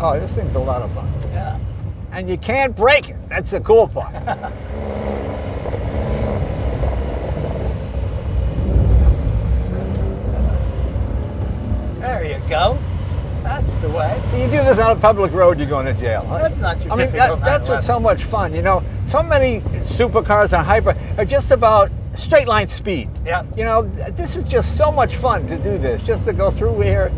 Oh, this thing's a lot of fun. Yeah. And you can't break it. That's the cool part. There you go. That's the way. So you do this on a public road, you're going to jail. Huh? That's not your I mean, typical that's what's 911. so much fun. You know, so many supercars and hyper are just about straight line speed. Yeah. You know, this is just so much fun to do this, just to go through here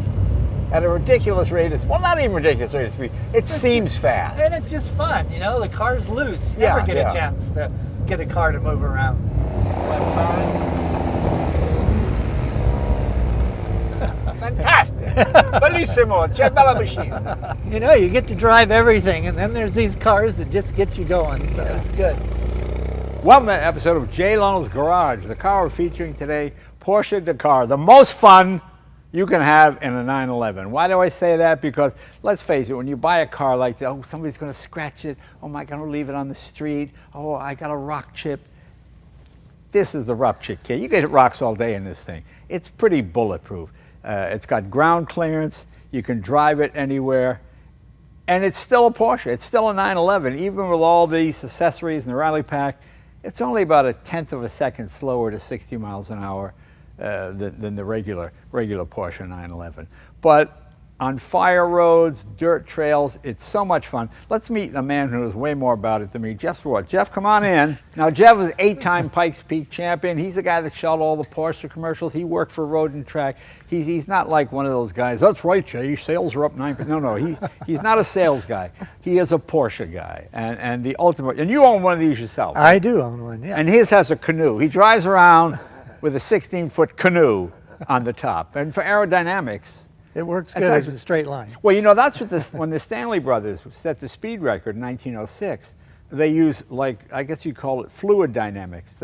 at a ridiculous rate of, well, not even ridiculous rate of speed. It seems fast. And it's just fun, you know, the car's loose. You Yeah, never get yeah. a chance to get a car to move around. Fantastic. Bellissimo. C'è bella machine. You know, you get to drive everything, and then there's these cars that just get you going, so it's good. Welcome to an episode of J. Leno's Garage. The car we're featuring today, Porsche Dakar. The most fun you can have in a 911. Why do I say that? Because let's face it, when you buy a car like this, oh, somebody's going to scratch it. Oh, am I going to leave it on the street? Oh, I got a rock chip. This is the rock chip kit. You get rocks all day in this thing. It's pretty bulletproof. It's got ground clearance. You can drive it anywhere. And it's still a Porsche. It's still a 911. Even with all these accessories and the rally pack, it's only about 1/10 of a second slower to 60 miles an hour than the regular Porsche 911. But on fire roads, dirt trails, it's so much fun. Let's meet a man who knows way more about it than me, Jeff Zwart. Jeff, come on in. Now, Jeff is 8-time Pikes Peak champion. He's the guy that shot all the Porsche commercials. He worked for Road and Track. He's not like one of those guys, that's right, Jay, sales are up 9%. No, he's not a sales guy. He is a Porsche guy. And the ultimate, and you own one of these yourself. I do own one, yeah. And his has a canoe. He drives around with a 16-foot canoe on the top. And for aerodynamics, It works That's good as actually- a straight line. well, you know, that's what when the Stanley brothers set the speed record in 1906, they used, like, I guess you'd call it fluid dynamics.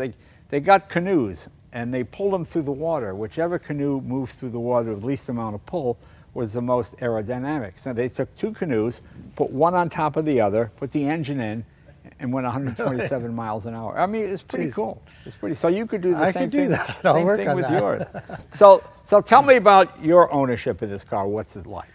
They got canoes and they pulled them through the water. Whichever canoe moved through the water with the least amount of pull was the most aerodynamic. So they took two canoes, put one on top of the other, put the engine in, and went 127 miles an hour. I mean, it's pretty Jeez. cool. It's pretty. So you could do the I same could do thing. that. I'll Same work thing on with that. yours. So tell me about your ownership of this car. What's it like?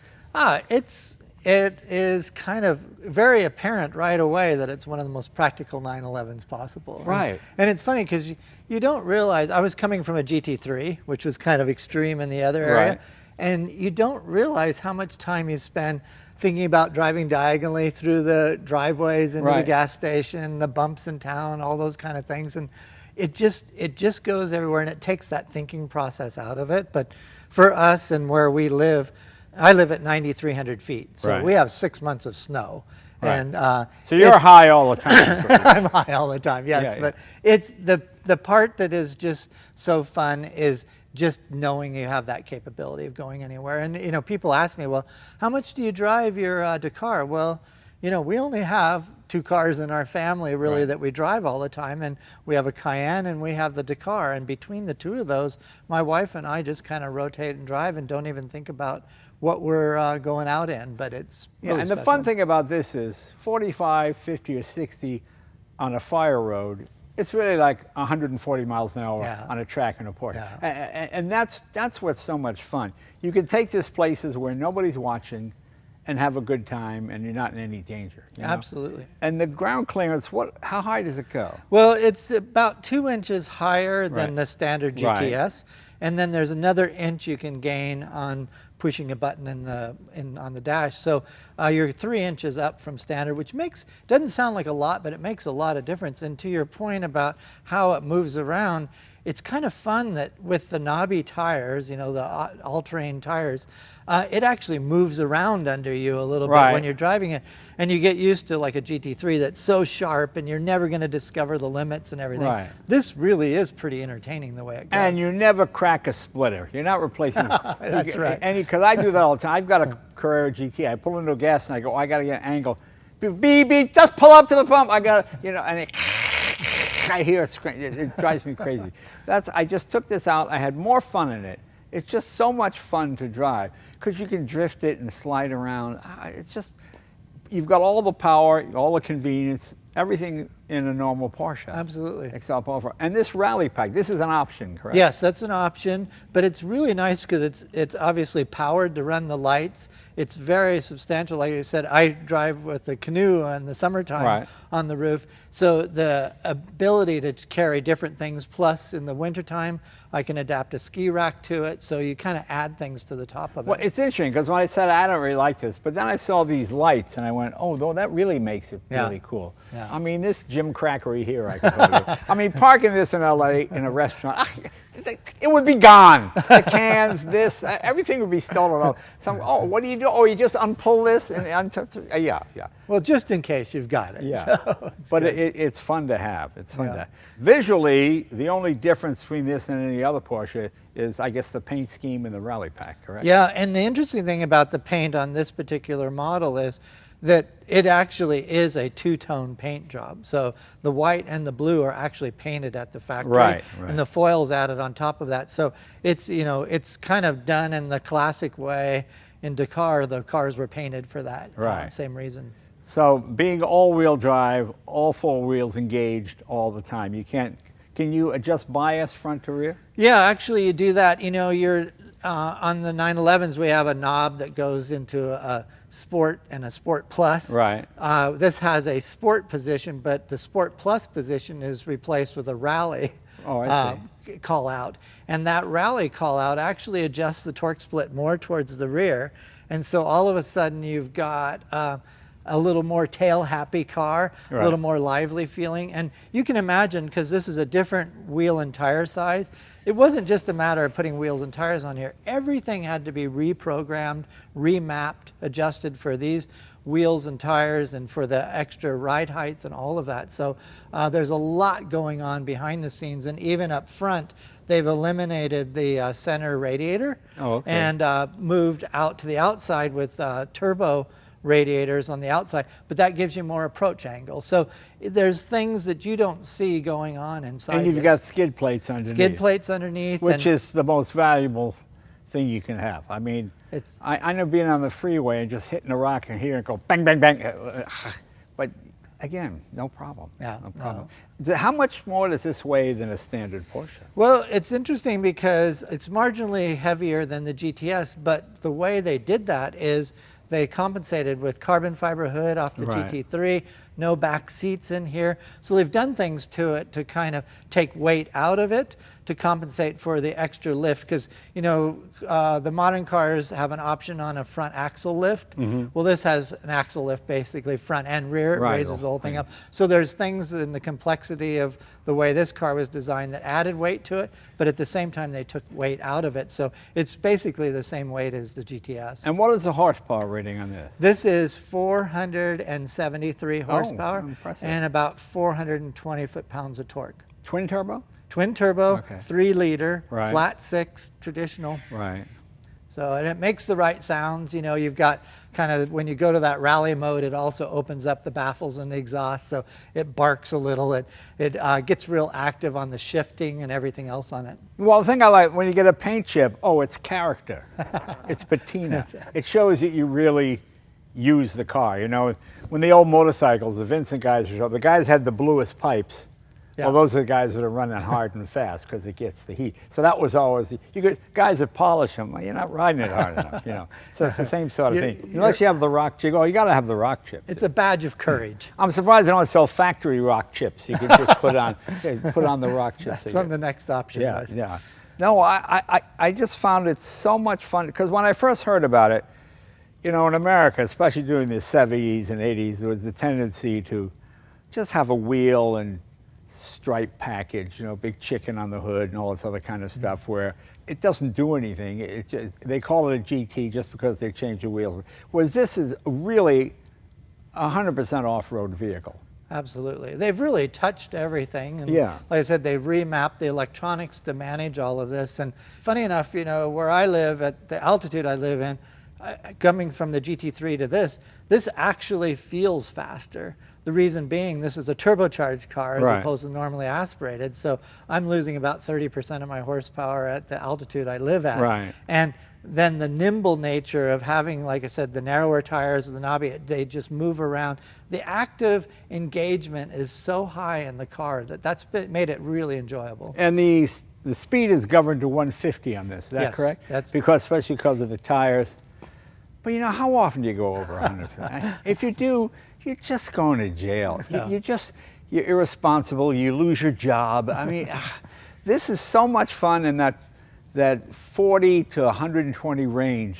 It is kind of very apparent right away that it's one of the most practical 911s possible. Right. And it's funny because you don't realize, I was coming from a GT3, which was kind of extreme in the other area, Right. and you don't realize how much time you spend thinking about driving diagonally through the driveways into the Right. gas station, the bumps in town, all those kind of things. And it just goes everywhere, and it takes that thinking process out of it. But for us and where we live, I live at 9,300 feet, so Right. we have 6 months of snow. Right. And So you're high all the time. I'm high all the time, yes. Yeah, But it's the part that is just so fun is just knowing you have that capability of going anywhere. And you know, people ask me, well, how much do you drive your Dakar? Well, you know, we only have 2 cars in our family really Right. that we drive all the time, and we have a Cayenne and we have the Dakar, and between the two of those, my wife and I just kind of rotate and drive and don't even think about what we're going out in, but it's Yeah, really and the special. fun thing about this is 45, 50, or 60 on a fire road, it's really like 140 miles an hour Yeah. on a track in a Porsche. Yeah. And that's what's so much fun. You can take this places where nobody's watching and have a good time, and you're not in any danger. You know? Absolutely. And the ground clearance, how high does it go? Well, it's about 2 inches higher Right. than the standard Right. GTS, and then there's another inch you can gain on pushing a button on the dash. So you're 3 inches up from standard, which doesn't sound like a lot, but it makes a lot of difference. And to your point about how it moves around, it's kind of fun that with the knobby tires, you know, the all-terrain tires, it actually moves around under you a little Right. bit when you're driving it. And you get used to like a GT3 that's so sharp and you're never going to discover the limits and everything. Right. This really is pretty entertaining the way it goes. And you never crack a splitter. You're not replacing. That's right. Because I do that all the time. I've got a Carrera GT. I pull into a gas and I go, I got to get an angle. Beep, beep, just pull up to the pump. I got to, you know, and I hear it scream. It drives me crazy. I just took this out. I had more fun in it. It's just so much fun to drive because you can drift it and slide around. It's just, you've got all the power, all the convenience, everything in a normal Porsche. Absolutely. Except for, and this rally pack, this is an option, correct? Yes, that's an option, but it's really nice because it's obviously powered to run the lights. It's very substantial. Like I said, I drive with a canoe in the summertime on the roof. So the ability to carry different things, plus in the wintertime, I can adapt a ski rack to it. So you kind of add things to the top of it. Well, it's interesting because when I said I don't really like this, but then I saw these lights and I went, oh, no, that really makes it really cool. Yeah. I mean, this Jim Crackery here, I can tell you. I mean, parking this in LA in a restaurant, it would be gone. The cans, this, everything would be stolen. So, oh, what do you do? Oh, you just unpull this and yeah. Well, just in case you've got it. Yeah, so but it's fun to have. It's fun to have. Visually, the only difference between this and any other Porsche is, I guess, the paint scheme in the rally pack, correct? Yeah, and the interesting thing about the paint on this particular model is that it actually is a two-tone paint job. So the white and the blue are actually painted at the factory, and the foil's added on top of that. So it's, you know, it's kind of done in the classic way. In Dakar, the cars were painted for that same reason. So being all-wheel drive, all four wheels engaged all the time, you can't, can you adjust bias front to rear? Yeah, actually you do that. You know, you're on the 911s, we have a knob that goes into a Sport and a Sport Plus. Right. This has a Sport position, but the Sport Plus position is replaced with a Rally call out. And that Rally call out actually adjusts the torque split more towards the rear. And so all of a sudden you've got a little more tail happy car, a little more lively feeling. And you can imagine, because this is a different wheel and tire size, it wasn't just a matter of putting wheels and tires on here. Everything had to be reprogrammed, remapped, adjusted for these wheels and tires and for the extra ride height and all of that. So there's a lot going on behind the scenes, and even up front, they've eliminated the center radiator and moved out to the outside with turbo radiators on the outside, but that gives you more approach angle. So there's things that you don't see going on inside. And you've got skid plates underneath. Skid plates underneath. Which is the most valuable thing you can have. I mean, I know being on the freeway and just hitting a rock and here and go bang, bang, bang. But again, no problem. Yeah, no problem. How much more does this weigh than a standard Porsche? Well, it's interesting because it's marginally heavier than the GTS, but the way they did that is they compensated with carbon fiber hood off the GT3, no back seats in here. So they've done things to it to kind of take weight out of it to compensate for the extra lift. Because, you know, the modern cars have an option on a front axle lift. Well, this has an axle lift, basically front and rear. It raises the whole thing up. So there's things in the complexity of the way this car was designed that added weight to it, but at the same time they took weight out of it. So it's basically the same weight as the GTS. And what is the horsepower rating on this? This is 473 horsepower impressive. and about 420 foot-pounds of torque. Twin turbo? Twin turbo, 3 liter, flat 6, traditional. Right. So, and it makes the right sounds. You know, you've got kind of, when you go to that rally mode, it also opens up the baffles and the exhaust, so it barks a little. It gets real active on the shifting and everything else on it. Well, the thing I like, when you get a paint chip, it's character. It's patina. It shows that you really use the car. You know, when the old motorcycles, the Vincent guys, the guys had the bluest pipes. Well, those are the guys that are running hard and fast because it gets the heat. So that was always, guys that polish them, you're not riding it hard enough, you know. So it's the same sort of thing. Unless you have the rock chip, you got to have the rock chips. It's a badge of courage. I'm surprised they don't sell factory rock chips. You could just put on the rock chips. That's on the next option list. Yeah. No, I just found it so much fun because when I first heard about it, you know, in America, especially during the 70s and 80s, there was the tendency to just have a wheel and stripe package, you know, big chicken on the hood and all this other kind of stuff where it doesn't do anything. They call it a GT just because they change the wheels. Whereas this is really 100% off-road vehicle. Absolutely. They've really touched everything. And like I said, they've remapped the electronics to manage all of this. And funny enough, you know, where I live, at the altitude I live in, coming from the GT3 to this actually feels faster. The reason being, this is a turbocharged car as opposed to normally aspirated. So I'm losing about 30% of my horsepower at the altitude I live at. And then the nimble nature of having, like I said, the narrower tires with the knobby, they just move around. The active engagement is so high in the car made it really enjoyable. And the speed is governed to 150 on this, is that Yes, correct? that's- Especially because of the tires. But you know, how often do you go over 150? If you do, you're just going to jail. Yeah. You're irresponsible, you lose your job. I mean, this is so much fun in that 40 to 120 range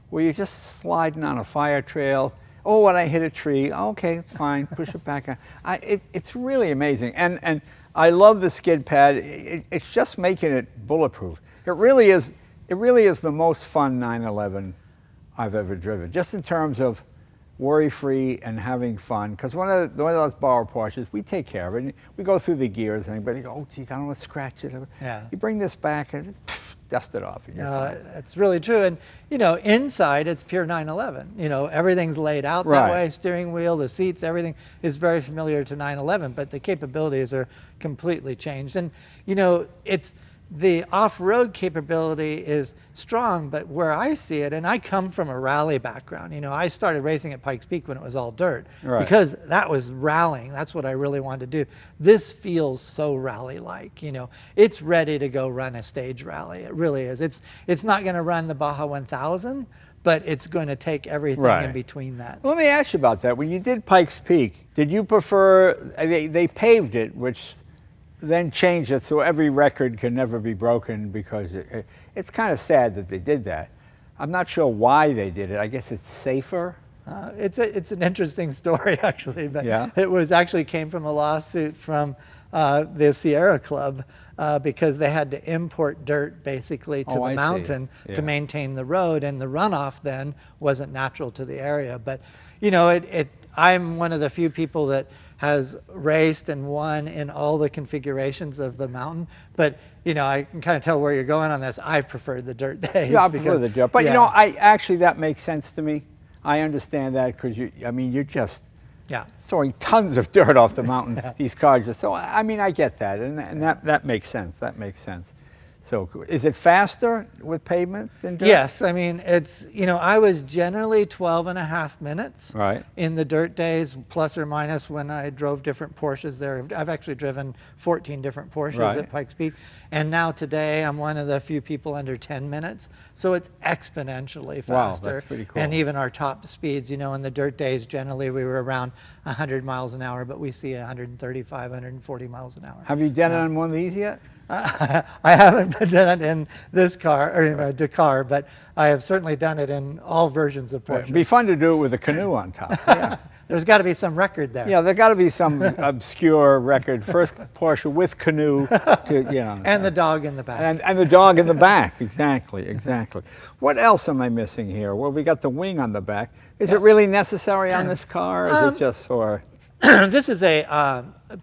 where you're just sliding on a fire trail. Oh, when I hit a tree, okay, fine, push it back on. It's really amazing. And I love the skid pad. It's just making it bulletproof. It really is the most fun 911 I've ever driven, just in terms of worry-free and having fun. Because one of those borrowed Porsches, we take care of it. We go through the gears and everybody go, oh, geez, I don't want to scratch it. Yeah. You bring this back and dust it off. And you're fine. It's really true. And, you know, inside it's pure 911. You know, everything's laid out that Right. way, steering wheel, the seats, everything is very familiar to 911, but the capabilities are completely changed. And, you know, the off-road capability is strong, but where I see it, and I come from a rally background, you know, I started racing at Pikes Peak when it was all dirt, Right. because that was rallying. That's what I really wanted to do. This feels so rally-like, you know. It's ready to go run a stage rally. It really is. It's not going to run the Baja 1000, but it's going to take everything Right. in between that. Let me ask you about that. When you did Pikes Peak, did you prefer, they paved it, which then changed it so every record can never be broken, because it's kind of sad that they did that. I'm not sure why they did it. I guess it's safer. It's an interesting story, actually, but Yeah. it was actually came from a lawsuit from the Sierra Club, because they had to import dirt basically to Oh, I the see. mountain Yeah. to maintain the road, and the runoff then wasn't natural to the area. But you know, I'm one of the few people that has raced and won in all the configurations of the mountain. But you know, I can kind of tell where you're going on this. I prefer the dirt days. Yeah, I prefer the dirt. But you yeah. know, that makes sense to me. I understand that, because you're just Yeah. throwing tons of dirt off the mountain. These cars just, so I mean, I get that, and that makes sense. That makes sense. So is it faster with pavement than dirt? Yes, I mean, it's, you know, I was generally 12 and a half minutes Right. in the dirt days, plus or minus when I drove different Porsches there. I've actually driven 14 different Porsches Right. at Pikes Peak. And now today I'm one of the few people under 10 minutes. So it's exponentially faster. Wow, that's pretty cool. And even our top speeds, you know, in the dirt days, generally we were around 100 miles an hour, but we see 135, 140 miles an hour. Have you done it on one of these yet? I haven't done it in this car, or in a Dakar, but I have certainly done it in all versions of Porsche. It'd be fun to do it with a canoe on top. Yeah. There's got to be some record there. Yeah, there got to be some obscure record. First Porsche with canoe, And the dog in the back. and the dog in the back. Exactly. What else am I missing here? Well, we got the wing on the back. Is it really necessary on this car? Or is it just for? This is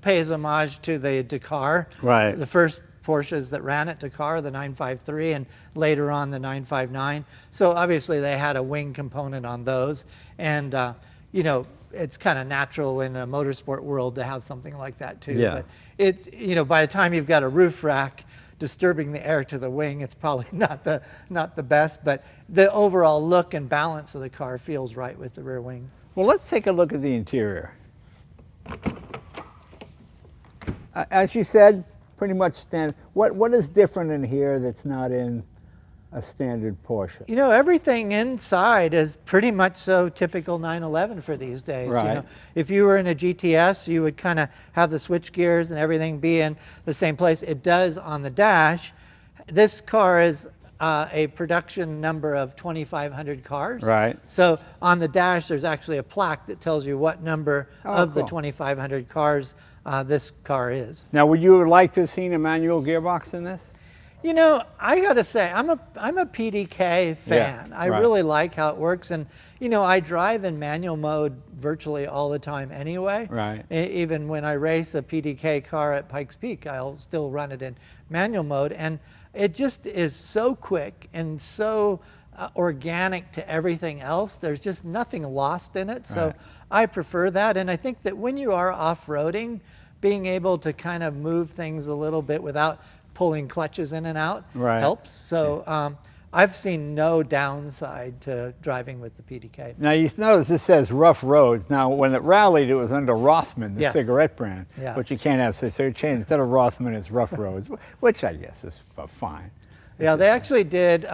pays homage to the Dakar. Right. The first Porsches that ran at Dakar, the 953, and later on the 959. So obviously they had a wing component on those, and you know, it's kind of natural in a motorsport world to have something like that too. Yeah. But it's, you know, by the time you've got a roof rack disturbing the air to the wing, it's probably not the best, but the overall look and balance of the car feels right with the rear wing. Well, let's take a look at the interior. As you said, pretty much standard. What is different in here that's not in a standard Porsche? You know, everything inside is pretty much so typical 911 for these days. Right. You know, if you were in a GTS, you would kind of have the switch gears and everything be in the same place. It does on the dash. This car is a production number of 2,500 cars. Right. So on the dash, there's actually a plaque that tells you what number of the cool. 2,500 cars this car is. Now, would you like to have seen a manual gearbox in this? You know, I got to say, I'm a PDK fan. Yeah, I right. really like how it works. And, you know, I drive in manual mode virtually all the time anyway. Right. Even when I race a PDK car at Pikes Peak, I'll still run it in manual mode. And it just is so quick and so organic to everything else. There's just nothing lost in it. So Right. I prefer that. And I think that when you are off-roading, being able to kind of move things a little bit without pulling clutches in and out Right. helps. So I've seen no downside to driving with the PDK. Now you notice this says rough roads. Now when it rallied, it was under Rothman, the Yes. cigarette brand, Yeah. but you can't have so you changed instead of Rothman, it's rough roads, which I guess is fine. Yeah, they actually did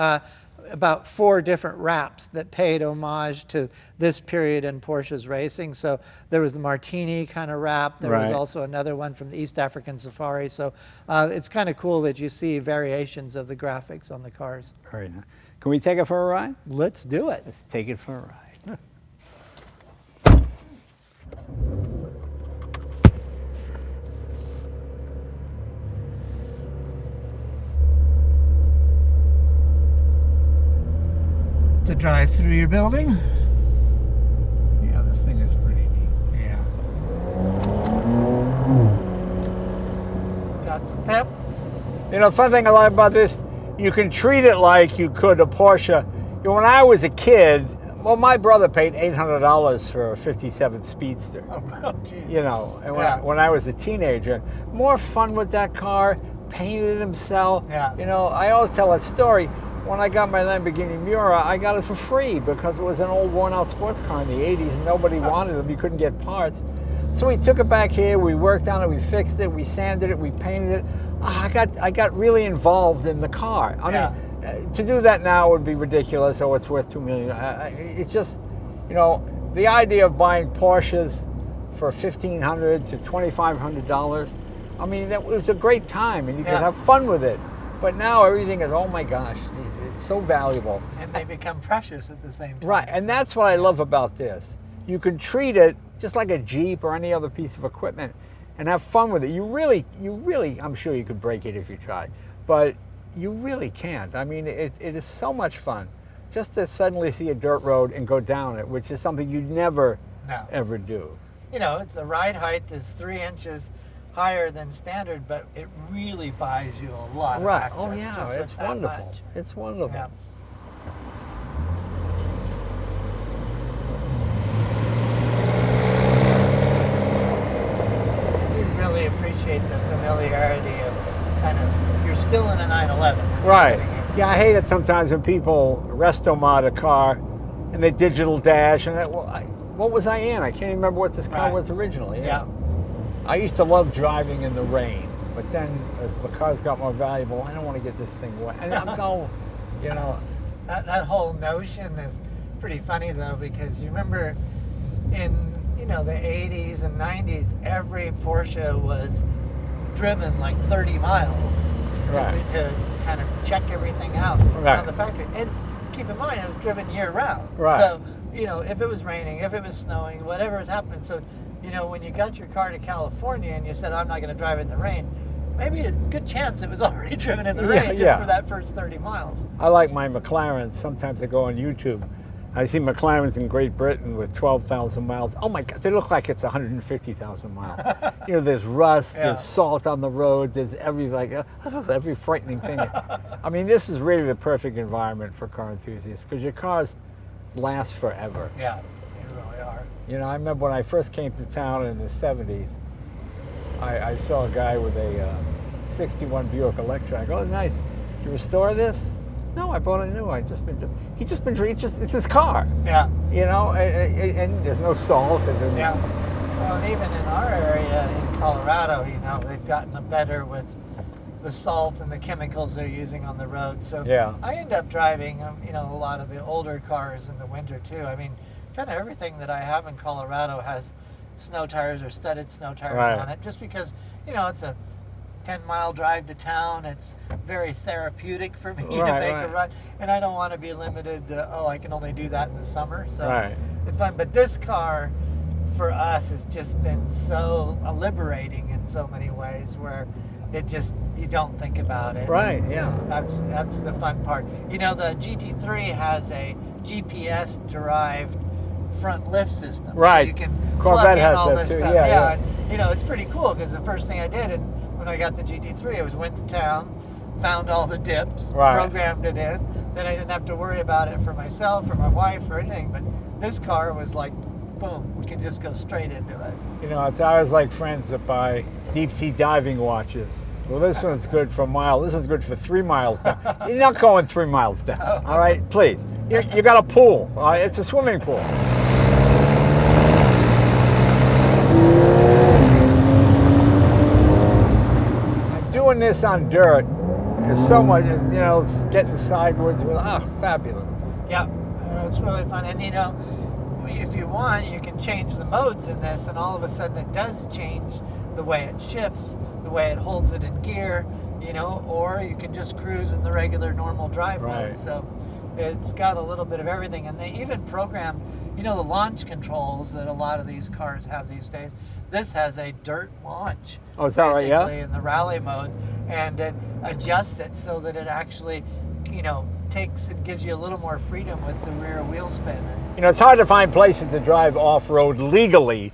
about 4 different wraps that paid homage to this period in Porsche's racing. So there was the Martini kind of wrap. There was Right. also another one from the East African Safari. So it's kind of cool that you see variations of the graphics on the cars. Very nice. Can we take it for a ride? Let's do it. Let's take it for a ride. To drive through your building. Yeah, this thing is pretty neat. Yeah. Got some pep. You know, the fun thing I like about this, you can treat it like you could a Porsche. You know, when I was a kid, well, my brother paid $800 for a '57 Speedster. Oh, geez. You know, and Yeah. when I was a teenager, more fun with that car, painted it himself. Yeah. You know, I always tell that story. When I got my Lamborghini Miura, I got it for free because it was an old worn-out sports car in the '80s and nobody wanted them. You couldn't get parts. So we took it back here, we worked on it, we fixed it, we sanded it, we painted it. I got really involved in the car. I mean, to do that now would be ridiculous. Oh, it's worth $2 million. It's just, you know, the idea of buying Porsches for $1,500 to $2,500. I mean, that was a great time, and you could have fun with it. But now everything is, oh my gosh, it's so valuable. And they become precious at the same time. Right, and that's what I love about this. You can treat it just like a Jeep or any other piece of equipment and have fun with it. You really, I'm sure you could break it if you tried, but you really can't. I mean, it is so much fun just to suddenly see a dirt road and go down it, which is something you'd never, ever do. You know, it's a ride height is 3 inches higher than standard, but it really buys you a lot of access. Oh yeah, just it's with that wonderful. much. It's wonderful. Yeah. We really appreciate the familiarity of kind of, you're still in a 911. Right. Yeah, I hate it sometimes when people resto-mod a car and they digital dash and what was I in? I can't even remember what this car was originally. Yeah. I used to love driving in the rain, but then as the cars got more valuable, I don't want to get this thing wet. And I'm so, you know. That whole notion is pretty funny though, because you remember in, you know, the 80s and 90s, every Porsche was driven like 30 miles to kind of check everything out on the factory. And keep in mind, it was driven year round. Right. So, you know, if it was raining, if it was snowing, whatever was happening. So, you know, when you got your car to California and you said, I'm not going to drive it in the rain, maybe a good chance it was already driven in the rain just for that first 30 miles. I like my McLarens. Sometimes I go on YouTube. I see McLarens in Great Britain with 12,000 miles. Oh my God, they look like it's 150,000 miles. You know, there's rust, there's salt on the road, there's every frightening thing. I mean, this is really the perfect environment for car enthusiasts because your cars last forever. Yeah, they really are. You know, I remember when I first came to town in the 70s, I saw a guy with a 61 Buick Electra. I go, oh, nice. Did you restore this? No, I bought it new. It's his car. Yeah. You know, and there's no salt. Yeah. Well, and even in our area in Colorado, you know, they've gotten better with the salt and the chemicals they're using on the road. So I end up driving, you know, a lot of the older cars in the winter too. I mean, kind of everything that I have in Colorado has snow tires or studded snow tires on it, just because, you know, it's a 10-mile drive to town. It's very therapeutic for me to make a run, and I don't want to be limited to, oh, I can only do that in the summer. So it's fun. But this car, for us, has just been so liberating in so many ways, where it just, you don't think about it. Right, yeah. That's the fun part. You know, the GT3 has a GPS-derived front lift system. Right. So you can Corvette plug in has all that this too. stuff. Yeah. And, you know, it's pretty cool because the first thing I did when I got the GT3, I went to town, found all the dips, programmed it in. Then I didn't have to worry about it for myself or my wife or anything. But this car was like, boom, we can just go straight into it. You know, it's always like friends that buy deep sea diving watches. Well, this one's good for a mile. This one's good for 3 miles down. You're not going 3 miles down. All right, please. You got a pool. It's a swimming pool. And doing this on dirt is so much. It's getting sideways. Fabulous. Yeah, it's really fun. And if you want, you can change the modes in this, and all of a sudden it does change the way it shifts, the way it holds it in gear, or you can just cruise in the regular normal drive mode. So it's got a little bit of everything. And they even program, the launch controls that a lot of these cars have these days. This has a dirt launch. Oh, is that right? Yeah. In the rally mode, and it adjusts it so that it actually, takes and gives you a little more freedom with the rear wheel spin. It's hard to find places to drive off-road legally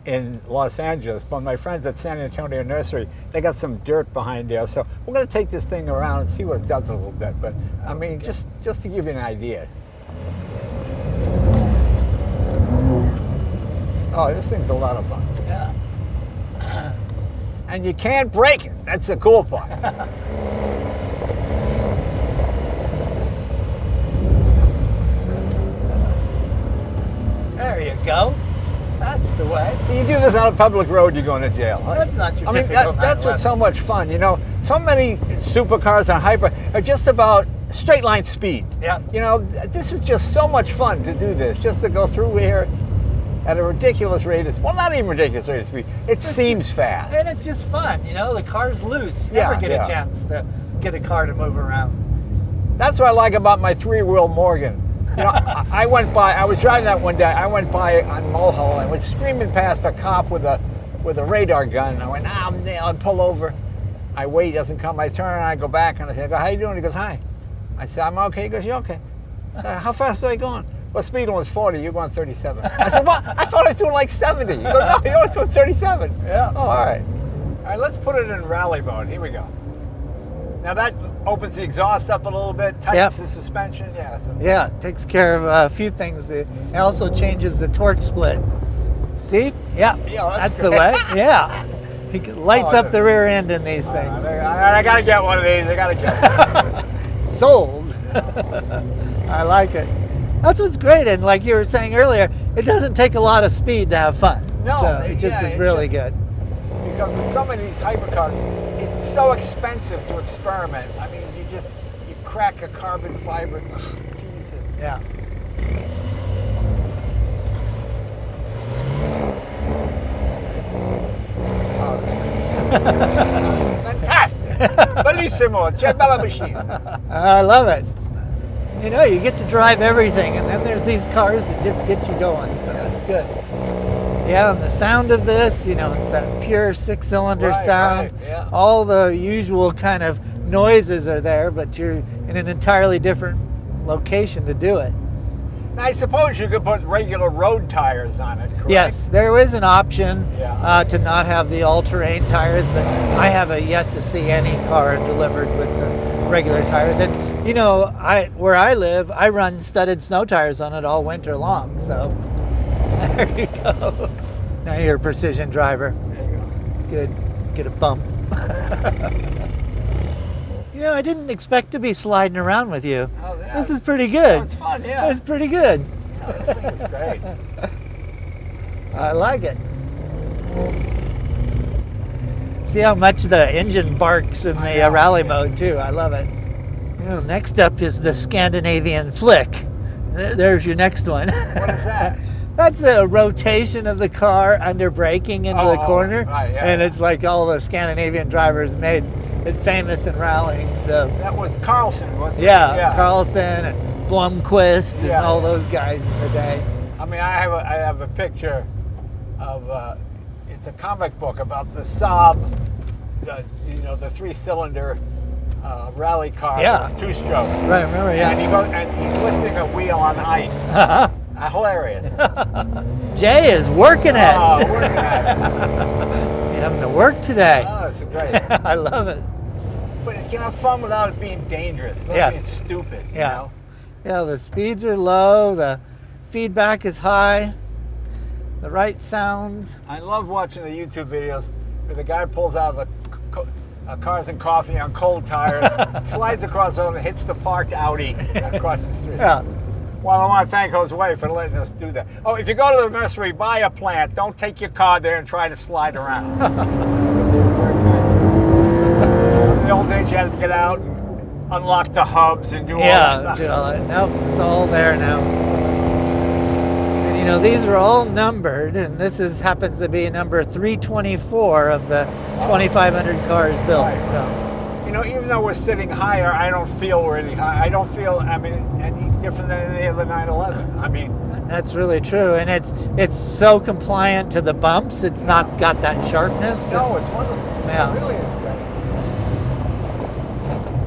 in Los Angeles, but my friends at San Antonio Nursery, they got some dirt behind there, so we're going to take this thing around and see what it does a little bit. But I mean, just to give you an idea. Oh, this thing's a lot of fun. Yeah. And you can't break it. That's the cool part. There you go. That's the way. So you do this on a public road, you're going to jail. That's not your typical that's what's so much fun. So many supercars and hyper are just about straight line speed. Yeah. This is just so much fun to do this, just to go through here at a ridiculous rate of, well, not even ridiculous rate of speed. It seems fast. And it's just fun, the car's loose. You never get a chance to get a car to move around. That's what I like about my 3-wheel Morgan. I went by, I was driving that one day, I went by on Mulholland, I was screaming past a cop with a radar gun. I went, I'll pull over. I wait, he doesn't come. I turn and I go back and I say, how you doing? He goes, hi. I said, I'm okay. He goes, you okay? I said, how fast are you going? Well, speed was 40, you're going 37. I said, what? I thought I was doing like 70. He goes, no, you're only doing 37. Yeah. Oh, all right. All right, let's put it in rally mode. Here we go. Now that opens the exhaust up a little bit, tightens the suspension. Yeah. Yeah, it takes care of a few things. It also changes the torque split. See? Yeah, that's the way. Yeah. It lights up the rear end in these things. I got to get one of these. I got to get one. Sold. I like it. That's what's great. And like you were saying earlier, it doesn't take a lot of speed to have fun. No. So it just is really good. Because with some of these hypercars, it's so expensive to experiment. I mean, you crack a carbon fiber piece. Yeah. Fantastic. Bellissimo. C'è bella machine. I love it. You get to drive everything, and then there's these cars that just get you going, so that's good. Yeah, and the sound of this, it's that pure 6-cylinder sound. Right, yeah. All the usual kind of noises are there, but you're in an entirely different location to do it. Now, I suppose you could put regular road tires on it, correct? Yes, there is an option to not have the all-terrain tires, but I haven't yet to see any car delivered with the regular tires. And where I live, I run studded snow tires on it all winter long, so there you go. Now you're a precision driver. There you go. Good. Get a bump. I didn't expect to be sliding around with you. Oh, yeah. This is pretty good. Oh, it's fun, yeah. It's pretty good. This thing is great. I like it. See how much the engine barks in the rally mode too. I love it. Next up is the Scandinavian flick. There's your next one. What is that? That's a rotation of the car under braking into the corner. Right, yeah. And it's like all the Scandinavian drivers made it famous in rallying. So that was Carlson, wasn't it? Yeah, Carlson and Blomqvist and all those guys in the day. I mean, I have a picture of it's a comic book about the Saab, the 3-cylinder rally car. Yeah. It was 2-stroke. Right, remember? Yeah. And he's lifting a wheel on ice. Hilarious. Jay is working at it. Oh, working at You're having to work today. Oh, that's great. I love it. But it's fun without it being dangerous, without being stupid. You know? Yeah, the speeds are low, the feedback is high, the right sounds. I love watching the YouTube videos where the guy pulls out Cars and Coffee on cold tires, slides across over, hits the parked Audi across the street. Yeah. Well, I want to thank Jose for letting us do that. Oh, if you go to the nursery, buy a plant. Don't take your car there and try to slide around. In the old days, you had to get out and unlock the hubs and do all that. Do all that. Nope, it's all there now. And you know, these are all numbered, and this happens to be number 324 of the 2,500 cars built. Right. So. You know, even though we're sitting higher, I don't feel we're any high. I don't feel, any different than any other 911. That's really true, and it's so compliant to the bumps. It's not got that sharpness. No, it's wonderful. Yeah. It really is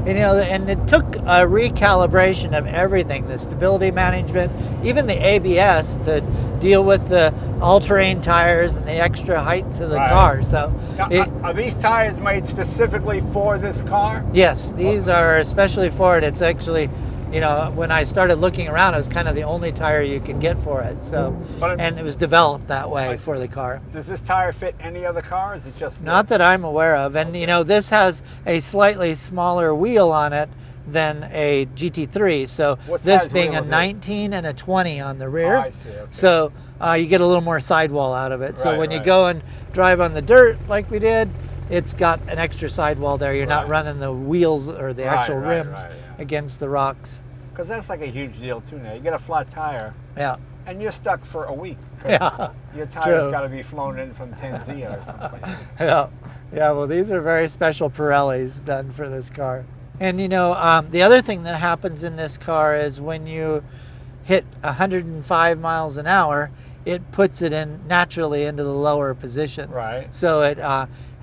great. You know, and it took a recalibration of everything, the stability management, even the ABS to deal with the all-terrain tires and the extra height to the car. So, now, are these tires made specifically for this car? Yes, these are especially for it. It's actually, you know, when I started looking around, it was kind of the only tire you could get for it. So, and it was developed that way for the car. Does this tire fit any other car? Or is it just not that I'm aware of? And you know, this has a slightly smaller wheel on it than a GT3. So this being a 19 and a 20 on the rear. Oh, I see. Okay. So you get a little more sidewall out of it. So when you go and drive on the dirt like we did, it's got an extra sidewall there. You're not running the wheels or the actual rims against the rocks. Because that's like a huge deal too now. You get a flat tire. Yeah. And you're stuck for a week. Yeah. Your tire's got to be flown in from Tanzania or something. Yeah. Yeah, well, these are very special Pirellis done for this car. And you know, the other thing that happens in this car is when you hit 105 miles an hour, it puts it in naturally into the lower position. Right. So it,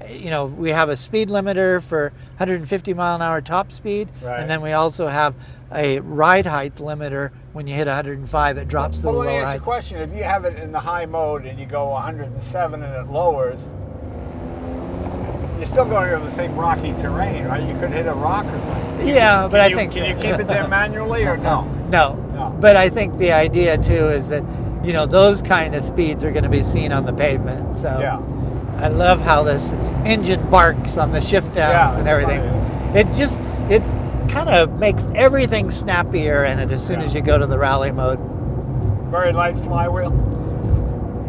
you know, we have a speed limiter for 150 mile an hour top speed, and then we also have a ride height limiter. When you hit 105, it drops to the lower height. Well, let me ask you a question. If you have it in the high mode and you go 107 and it lowers, you're still going over the same rocky terrain, right? You could hit a rock or something. Yeah, but I think... Can you keep it there manually or no? No. But I think the idea too is that, you know, those kind of speeds are going to be seen on the pavement. So yeah. I love how this engine barks on the shift downs and everything. It kind of makes everything snappier in it as soon as you go to the rally mode. Very light flywheel?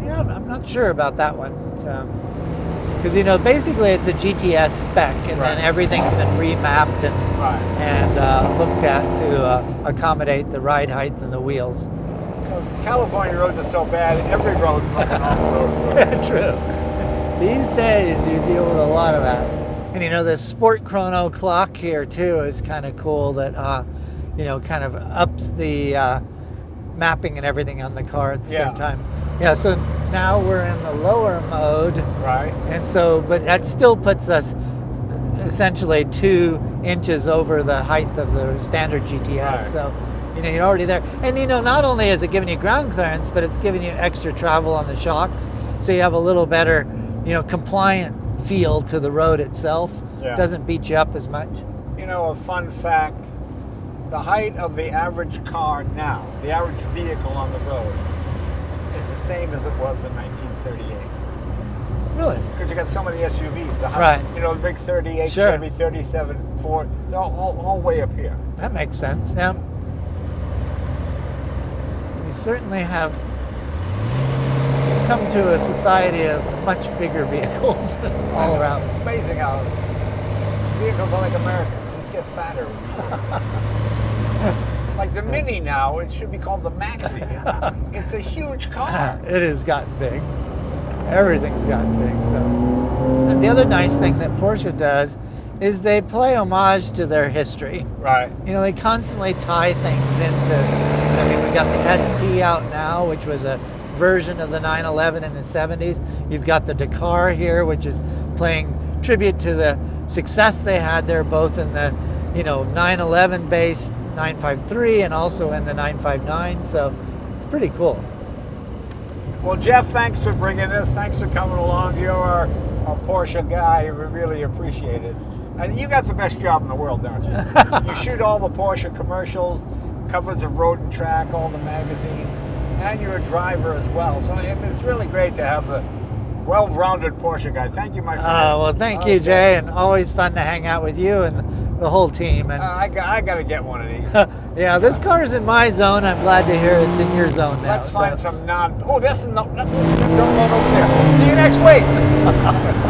Yeah, I'm not sure about that one. Because, you know, basically it's a GTS spec, and then everything's been remapped and looked at to accommodate the ride height and the wheels. Because California roads are so bad, every road is like an off-road road. True. These days you deal with a lot of that. And you know, the Sport Chrono clock here too is kind of cool that, you know, kind of ups the mapping and everything on the car at the same time. Yeah, so now we're in the lower mode. Right. And so, but that still puts us essentially 2 inches over the height of the standard GTS. Right. So, you know, you're already there. And you know, not only is it giving you ground clearance, but it's giving you extra travel on the shocks. So you have a little better, you know, compliant feel to the road itself. Yeah. Doesn't beat you up as much. You know, a fun fact, the height of the average car now, the average vehicle on the road, is the same as it was in 1938. Really? Because you got so many SUVs. The height, you know, the big 38, Chevy 37, Ford, they're all way up here. That makes sense, yeah. We certainly have come to a society of much bigger vehicles all around. It's amazing how vehicles are like America. They just get fatter. Like the Mini now, it should be called the Maxi. It's a huge car. It has gotten big. Everything's gotten big. So, and the other nice thing that Porsche does is they play homage to their history. Right. You know, they constantly tie things into. I mean, we got the ST out now, which was a version of the 911 in the 70s. You've got the Dakar here, which is playing tribute to the success they had there, both in the, you know, 911 based 953 and also in the 959. So it's pretty cool. Well, Jeff, thanks for bringing this. Thanks for coming along. You're our Porsche guy. We really appreciate it. And you got the best job in the world, don't you? You shoot all the Porsche commercials, covers of Road and Track, all the magazines. And you're a driver as well, so it's really great to have the well-rounded Porsche guy. Thank you, my friend. Well, thank you, Jay, and always fun to hang out with you and the whole team. And I got to get one of these. yeah, this car is in my zone. I'm glad to hear it's in your zone now. Let's find some non. Oh, that's no. Don't go over there. See you next week.